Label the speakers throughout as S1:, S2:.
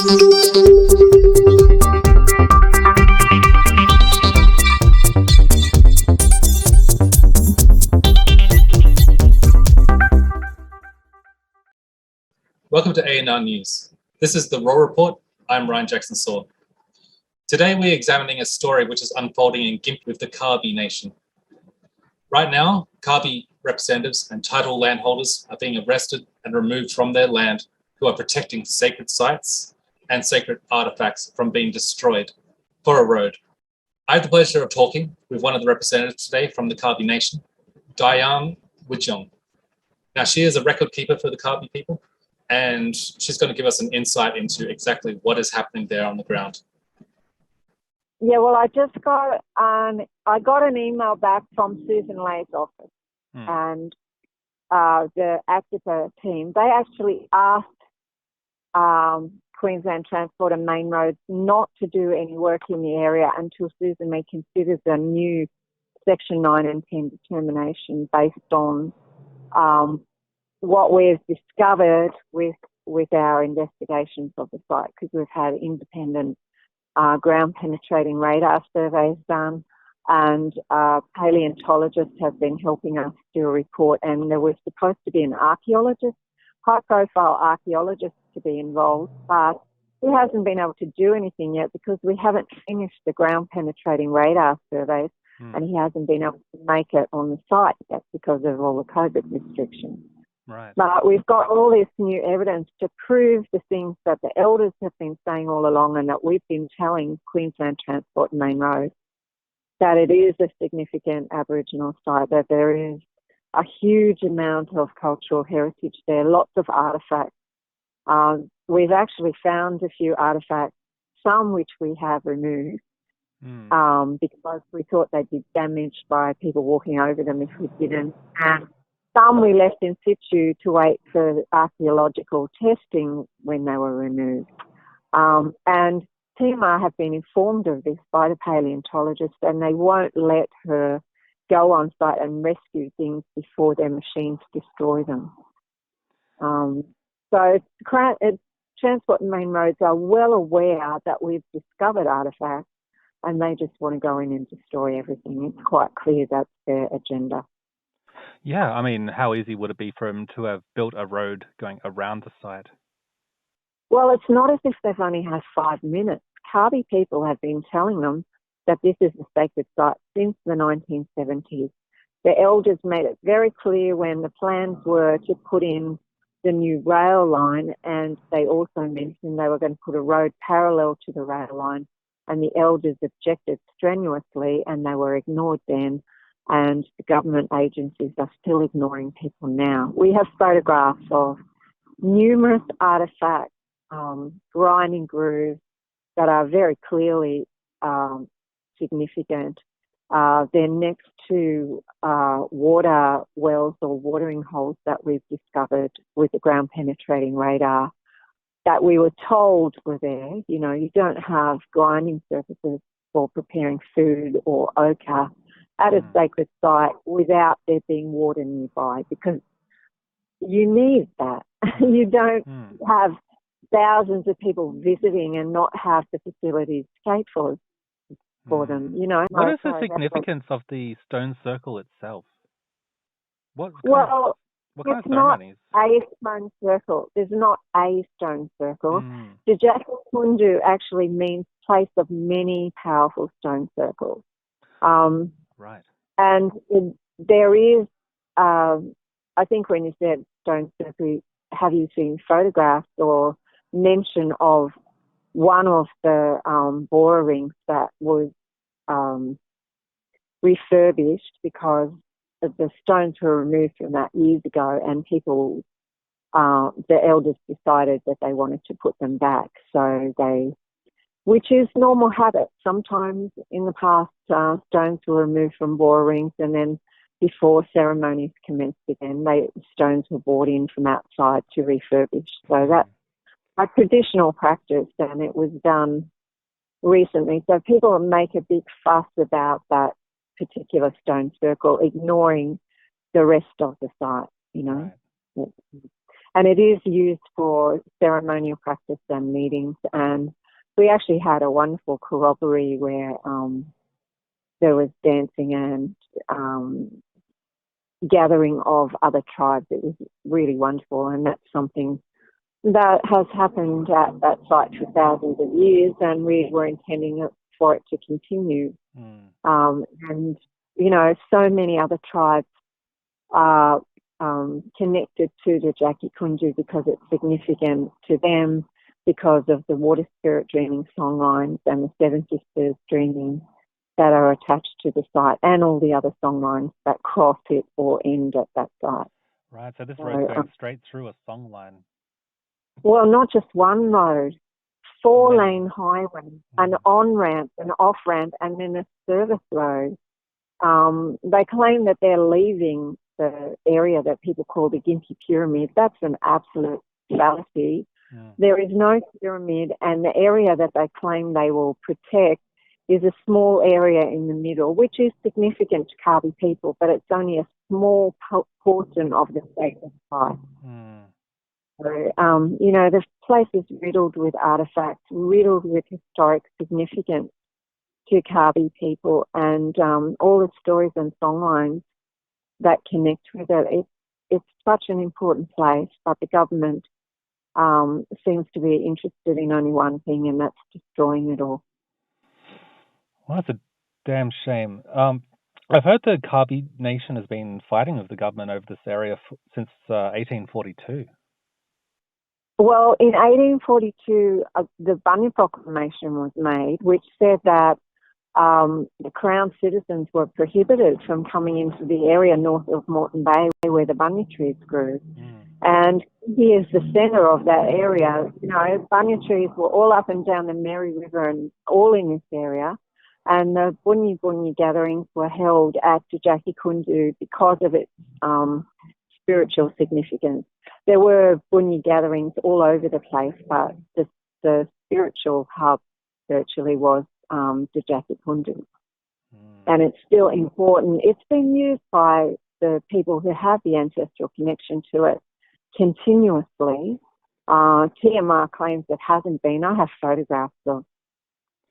S1: Welcome to A&R News. This is the Raw Report. I'm Ryan Jackson-Saw. Today we're examining a story which is unfolding in Gympie with the Kabi Nation. Right now, Kabi representatives and title landholders are being arrested and removed from their land who are protecting sacred sites and sacred artifacts from being destroyed for a road. I have the pleasure of talking with one of the representatives today from the Kabi Nation, Diane Wijong. Now, she is a record keeper for the Kabi people, and she's going to give us an insight into exactly what is happening there on the ground.
S2: Yeah, well, I got an email back from Susan Lay's office and the ACTIPA team. They actually asked Queensland Transport and Main Roads not to do any work in the area until Susan Lay considers a new Section 9 and 10 determination based on what we've discovered with our investigations of the site, because we've had independent ground penetrating radar surveys done, and paleontologists have been helping us do a report, and there was supposed to be an archaeologist, high profile archaeologist, to be involved, but he hasn't been able to do anything yet because we haven't finished the ground penetrating radar surveys, and he hasn't been able to make it on the site yet because of all the COVID restrictions.
S3: Right.
S2: But we've got all this new evidence to prove the things that the elders have been saying all along and that we've been telling Queensland Transport and Main Road, that it is a significant Aboriginal site, that there is a huge amount of cultural heritage there, lots of artefacts. We've actually found a few artefacts, some which we have removed because we thought they'd be damaged by people walking over them if we didn't. And some we left in situ to wait for archaeological testing when they were removed. And TMR have been informed of this by the paleontologist, and they won't let her go on site and rescue things before their machines destroy them. So Transport and Main Roads are well aware that we've discovered artefacts, and they just want to go in and destroy everything. It's quite clear that's their agenda.
S3: Yeah, I mean, how easy would it be for them to have built a road going around the site?
S2: Well, it's not as if they've only had 5 minutes. Kabi people have been telling them that this is a sacred site since the 1970s. The elders made it very clear when the plans were to put in the new rail line, and they also mentioned they were going to put a road parallel to the rail line, and the elders objected strenuously and they were ignored then. And the government agencies are still ignoring people now. We have photographs of numerous artefacts, grinding grooves that are very clearly significant. They're next to water wells or watering holes that we've discovered with the ground penetrating radar that we were told were there. You know, you don't have grinding surfaces for preparing food or ochre at a sacred site without there being water nearby, because you need that. You don't have thousands of people visiting and not have the facilities catered for them, you know.
S3: What is the significance of the stone circle itself? It's
S2: not
S3: ceremonies?
S2: a stone circle. There's not a stone circle. Djaki Kundu actually means place of many powerful stone circles.
S3: Right.
S2: And there is, I think when you said stone circle, have you seen photographs or mention of one of the Bora rings that was refurbished because the stones were removed from that years ago, and people, the elders decided that they wanted to put them back. So which is normal habit. Sometimes in the past, stones were removed from Bora rings, and then before ceremonies commenced again, stones were brought in from outside to refurbish. So that's a traditional practice, and it was done recently. So people make a big fuss about that particular stone circle, ignoring the rest of the site, you know. Right. And it is used for ceremonial practice and meetings. And we actually had a wonderful corroboree where there was dancing and gathering of other tribes. It was really wonderful, and that's something that has happened at that site for thousands of years, and we were intending for it to continue. And, you know, so many other tribes are connected to the Djaki Kundu because it's significant to them because of the water spirit dreaming songlines and the Seven Sisters dreaming that are attached to the site, and all the other songlines that cross it or end at that site.
S3: Right, so this road's going straight through a songline.
S2: Well, not just one road, 4-lane highway, an on-ramp, an off-ramp, and then a service road. They claim that they're leaving the area that people call the Gympie Pyramid. That's an absolute fallacy. There is no pyramid, and the area that they claim they will protect is a small area in the middle, which is significant to Kabi people, but it's only a small portion of the sacred site. So, you know, the place is riddled with artefacts, riddled with historic significance to Kabi people, and all the stories and songlines that connect with it. It's such an important place, but the government seems to be interested in only one thing, and that's destroying it all.
S3: Well, that's a damn shame. I've heard the Kabi Nation has been fighting with the government over this area since 1842.
S2: Well, in 1842, the Bunyan Proclamation was made, which said that the Crown citizens were prohibited from coming into the area north of Moreton Bay where the bunya trees grew. And here's the centre of that area. You know, bunya trees were all up and down the Mary River and all in this area. And the bunyi gatherings were held at Djaki Kundu because of its spiritual significance. There were bunyi gatherings all over the place, but the spiritual hub virtually was Djaki Kundu. And it's still important. It's been used by the people who have the ancestral connection to it continuously. TMR claims it hasn't been. I have photographs of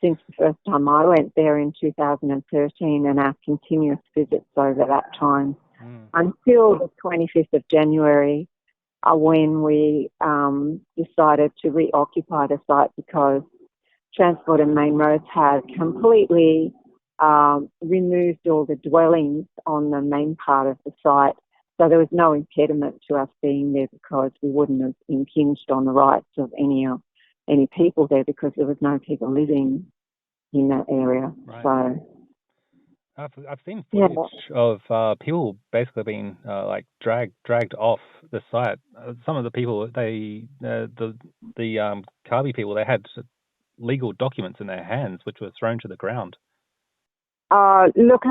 S2: since the first time I went there in 2013 and our continuous visits over that time until the 25th of January when we decided to reoccupy the site because Transport and Main Roads had completely removed all the dwellings on the main part of the site. So there was no impediment to us being there because we wouldn't have impinged on the rights of any people there because there was no people living in that area.
S3: Right.
S2: So
S3: I've seen footage of people basically being like dragged off the site. Some of the people, the Kabi people, they had legal documents in their hands which were thrown to the ground.
S2: Look,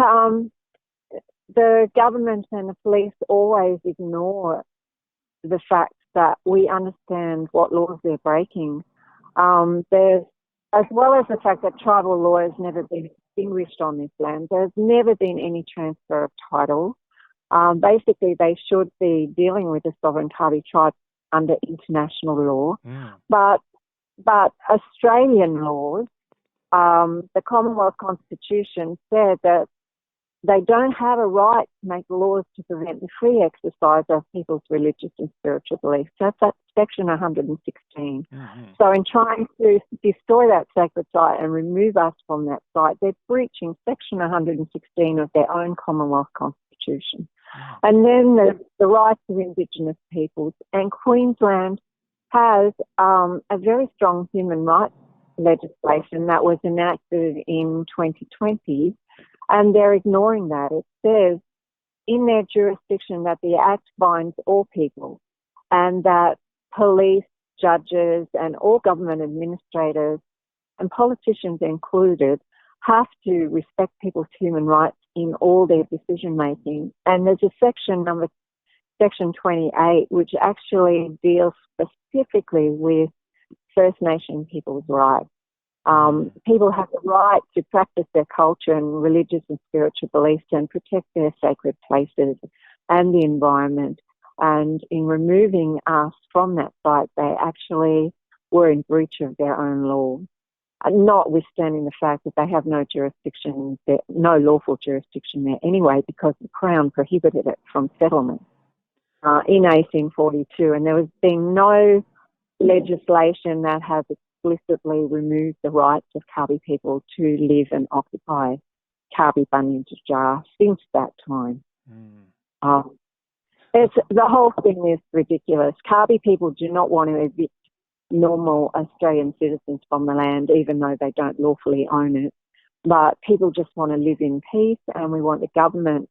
S2: the government and the police always ignore the fact that we understand what laws they're breaking. There's, as well as the fact that tribal law has never been extinguished on this land, there's never been any transfer of title. Basically, they should be dealing with the sovereign Kabi tribe under international law. But Australian laws, the Commonwealth Constitution said that they don't have a right to make laws to prevent the free exercise of people's religious and spiritual beliefs. That's at section 116. So in trying to destroy that sacred site and remove us from that site, they're breaching section 116 of their own Commonwealth Constitution. And then there's the rights of indigenous peoples. And Queensland has a very strong human rights legislation that was enacted in 2020, and they're ignoring that. It says in their jurisdiction that the Act binds all people and that police, judges and all government administrators and politicians included have to respect people's human rights in all their decision making. And there's a section 28, which actually deals specifically with First Nation people's rights. People have the right to practice their culture and religious and spiritual beliefs and protect their sacred places and the environment And in removing us from that site, they actually were in breach of their own laws, notwithstanding the fact that they have no jurisdiction, no lawful jurisdiction there anyway, because the Crown prohibited it from settlement in 1842. And there has been no legislation that has explicitly removed the rights of Kabi people to live and occupy Kabi Bunyinja since that time. The whole thing is ridiculous. Kabi people do not want to evict normal Australian citizens from the land, even though they don't lawfully own it. But people just want to live in peace, and we want the government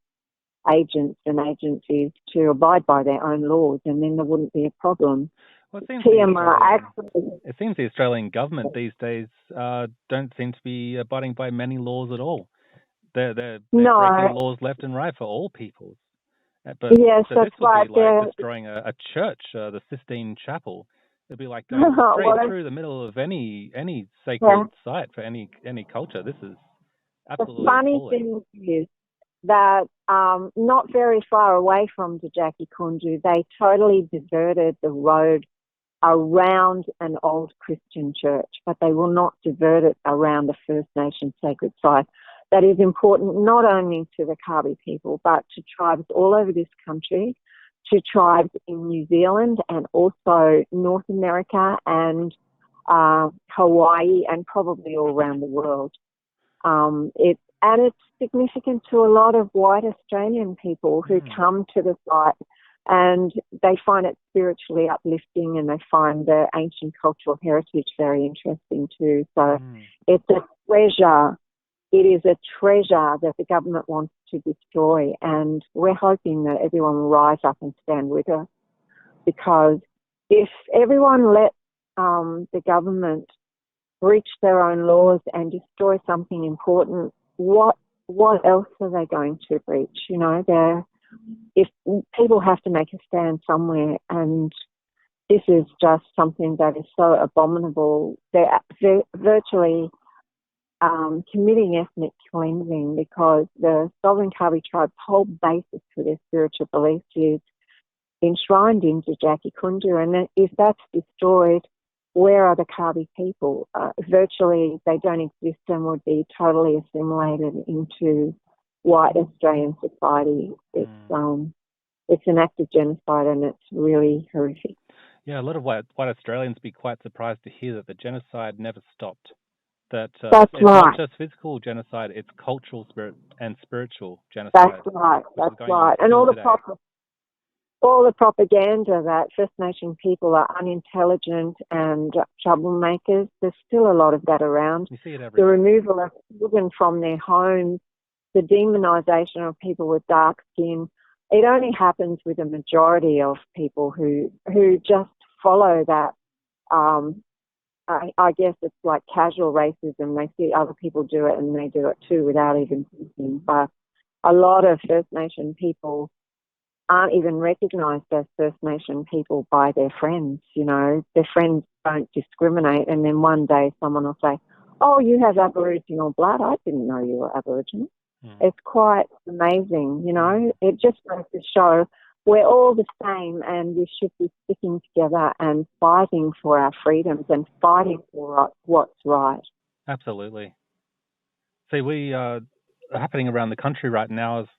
S2: agents and agencies to abide by their own laws, and then there wouldn't be a problem.
S3: Well,
S2: it
S3: seems the Australian government these days don't seem to be abiding by many laws at all. They're breaking laws left and right for all peoples. But
S2: yes,
S3: so
S2: that's
S3: this would
S2: right.
S3: be like destroying a church, the Sistine Chapel. It'd be like going straight through the middle of any sacred site for any culture. This is absolutely
S2: the funny
S3: appalling.
S2: thing is that not very far away from Djaki Kundu, they totally diverted the road around an old Christian church, but they will not divert it around a First Nation sacred site. That is important not only to the Kabi people, but to tribes all over this country, to tribes in New Zealand and also North America and Hawaii and probably all around the world. It's significant to a lot of white Australian people who come to the site, and they find it spiritually uplifting, and they find the ancient cultural heritage very interesting too. So it's a treasure. It is a treasure that the government wants to destroy, and we're hoping that everyone will rise up and stand with us, because if everyone let the government breach their own laws and destroy something important, what else are they going to breach? You know, if people have to make a stand somewhere, and this is just something that is so abominable. They're virtually committing ethnic cleansing, because the Sovereign Kabi tribe's whole basis for their spiritual beliefs is enshrined in Djaki Kundu, and if that's destroyed, where are the Kabi people? Virtually, they don't exist and would be totally assimilated into white Australian society. It's an act of genocide, and it's really horrific.
S3: Yeah, a lot of white Australians be quite surprised to hear that the genocide never stopped. That's
S2: right.
S3: Not just physical genocide; it's cultural, and spiritual genocide.
S2: That's right. And all the propaganda that First Nation people are unintelligent and troublemakers, there's still a lot of that around.
S3: You see it everywhere.
S2: The removal of children from their homes, the demonisation of people with dark skin. It only happens with a majority of people who just follow that. I guess it's like casual racism. They see other people do it and they do it too without even thinking. But a lot of First Nation people aren't even recognised as First Nation people by their friends. You know, their friends don't discriminate, and then one day someone will say, "Oh, you have Aboriginal blood. I didn't know you were Aboriginal." It's quite amazing, you know. It just goes to show we're all the same, and we should be sticking together and fighting for our freedoms and fighting for what's right.
S3: Absolutely. See, we happening around the country right now is,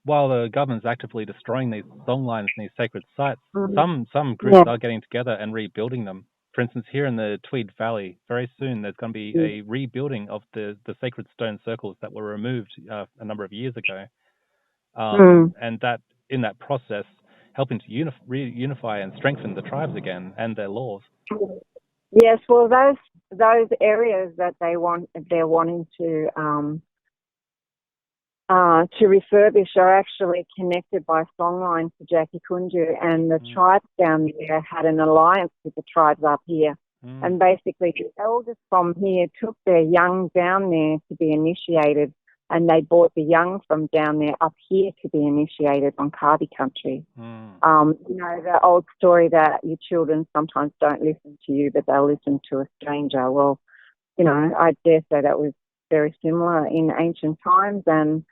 S3: while the government's actively destroying these songlines and these sacred sites, some groups are getting together and rebuilding them. For instance, here in the Tweed Valley, very soon there's going to be a rebuilding of the sacred stone circles that were removed a number of years ago. And that in that process, helping to reunify and strengthen the tribes again and their laws.
S2: Yes, well, those areas that they're wanting to refurbish are actually connected by Songlines to Djaki Kundu, and the tribes down there had an alliance with the tribes up here. And basically the elders from here took their young down there to be initiated, and they brought the young from down there up here to be initiated on Kabi country. You know, the old story that your children sometimes don't listen to you, but they'll listen to a stranger. Well, you know, I dare say that was very similar in ancient times, and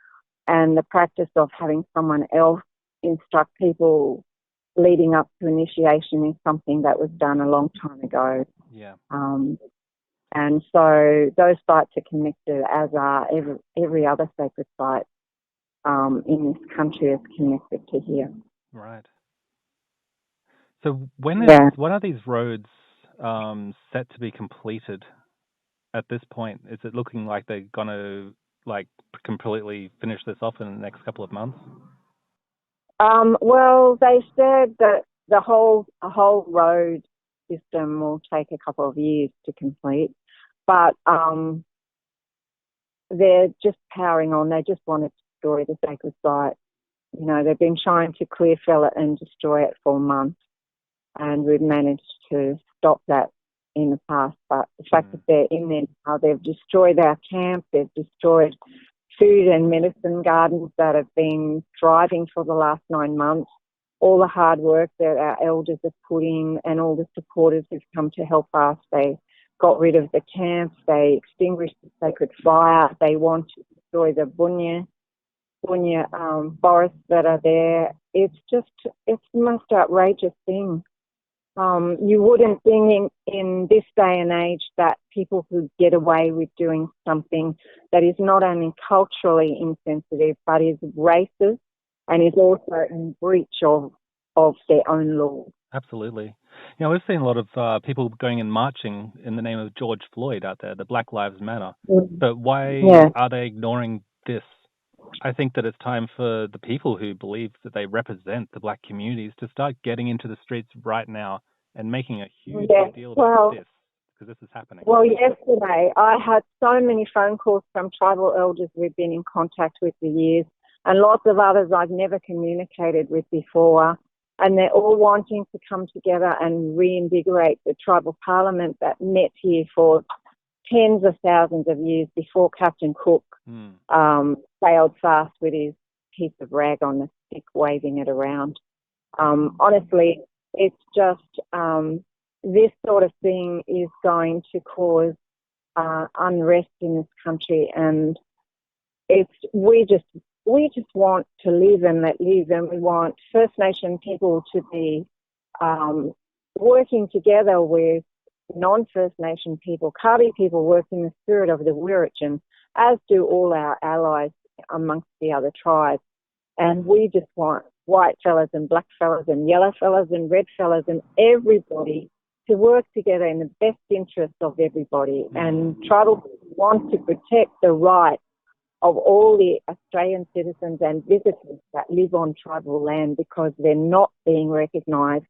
S2: the practice of having someone else instruct people leading up to initiation is something that was done a long time ago.
S3: Yeah.
S2: And so those sites are connected, as are every other sacred site in this country is connected to here.
S3: Right. So when are these roads set to be completed at this point? Is it looking like they're going to completely finish this off in the next couple of months?
S2: Well, they said that a whole road system will take a couple of years to complete, but they're just powering on. They just want to destroy the sacred site. You know, they've been trying to clear fell it and destroy it for months, and we've managed to stop that in the past. But the fact that they're in there now, they've destroyed our camp, they've destroyed food and medicine gardens that have been thriving for the last 9 months. All the hard work that our elders have put in and all the supporters who've come to help us, they got rid of the camps, they extinguished the sacred fire, they want to destroy the bunya forests that are there. It's the most outrageous thing. You wouldn't think in this day and age that people could get away with doing something that is not only culturally insensitive but is racist and is also in breach of their own laws.
S3: Absolutely. You know, we've seen a lot of people going and marching in the name of George Floyd out there, the Black Lives Matter. But why are they ignoring this? I think that it's time for the people who believe that they represent the black communities to start getting into the streets right now and making a huge deal about this, because this is happening.
S2: Well, yesterday I had so many phone calls from tribal elders we've been in contact with for years, and lots of others I've never communicated with before, and they're all wanting to come together and reinvigorate the tribal parliament that met here for tens of thousands of years before Captain Cook sailed fast with his piece of rag on the stick, waving it around. Honestly, it's just this sort of thing is going to cause unrest in this country, and we just want to live and let live, and we want First Nation people to be working together with non-First Nation people. Kabi people work in the spirit of the Wiradjuri, as do all our allies amongst the other tribes. And we just want white fellas and black fellas and yellow fellas and red fellas and everybody to work together in the best interest of everybody. And tribal people want to protect the rights of all the Australian citizens and visitors that live on tribal land, because they're not being recognised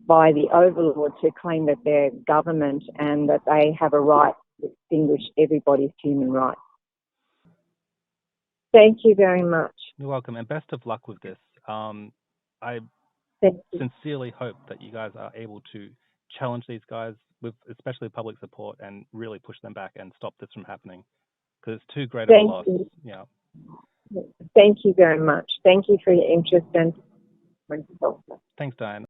S2: by the overlords who claim that they're government and that they have a right to extinguish everybody's human rights. Thank you very much.
S3: You're welcome, and best of luck with this. I sincerely hope that you guys are able to challenge these guys with especially public support and really push them back and stop this from happening, because it's too great of a loss. Yeah.
S2: Thank you very much. Thank you for your interest and support.
S3: Thanks, Diane.